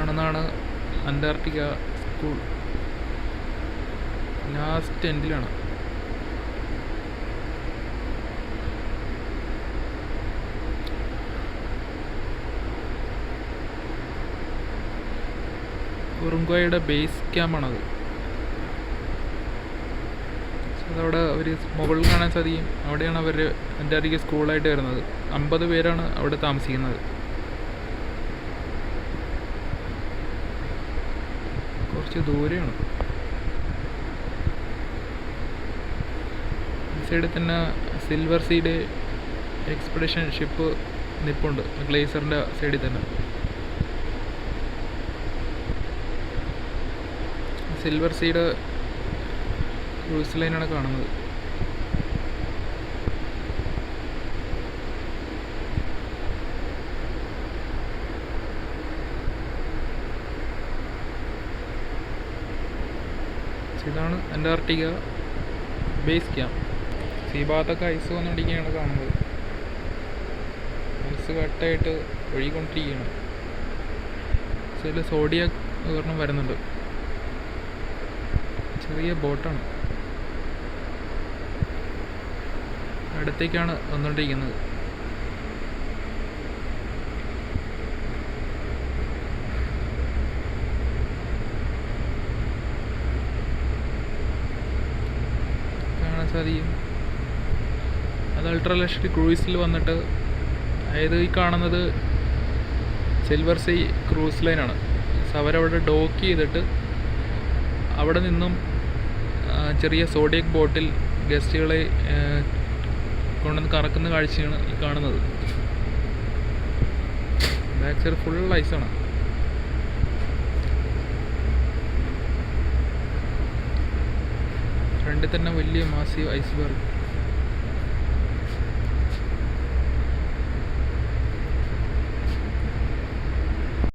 കാണുന്നതാണ് Antarctica school. Last എൻഡിലാണ്. ഉറുഗ്വേയുടെ base ക്യാമ്പാണത്. അതവിടെ അവർ മുകളിൽ കാണാൻ സാധിക്കും. അവിടെയാണ് അവർ അന്റാർട്ടിക്ക സ്കൂളായിട്ട് വരുന്നത്. 50 പേരാണ് അവിടെ താമസിക്കുന്നത്. കുറച്ച് ദൂരെയാണ്. ഈ സൈഡിൽ തന്നെ സിൽവർ സീഡ് എക്സ്പെഡിഷൻ ഷിപ്പ് നിൽപ്പുണ്ട്, ഗ്ലേസറിൻ്റെ സൈഡിൽ തന്നെ. സിൽവർ സീഡ് ക്രൂസ് ലൈനാണ് കാണുന്നത്. ഇതാണ് അന്റാർട്ടിക്ക ബേസ് ക്യാമ്പ്. ഈ ഭാഗത്തൊക്കെ ഐസ് വന്നുകൊണ്ടിരിക്കുകയാണ് കാണുന്നത്. ഐസ് കട്ടായിട്ട് ഒഴുകിക്കൊണ്ടിരിക്കുകയാണ്. ഇതിൽ സോഡിയാക് ഒരെണ്ണം വരുന്നുണ്ട്. ചെറിയ ബോട്ടാണ്. അടുത്തേക്കാണ് വന്നുകൊണ്ടിരിക്കുന്നത്. കാണാൻ സാധിക്കും. അത് അൾട്രാ ലക്ഷറി ക്രൂയിസിൽ വന്നിട്ട്, അതായത് ഈ കാണുന്നത് സിൽവർ സീ ക്രൂസ് ലൈനാണ്. അവരവിടെ ഡോക്ക് ചെയ്തിട്ട് അവിടെ നിന്നും ചെറിയ സോഡിയക് ബോട്ടിൽ ഗസ്റ്റുകളെ കൊണ്ടുവന്ന് കറക്കുന്ന കാഴ്ചയാണ് ഈ കാണുന്നത്. ബാക്ക് സൈഡ് ഫുൾ ഐസാണ്. ഫ്രണ്ടിൽ തന്നെ വലിയ മാസീവ് ഐസ് ബർഗ്.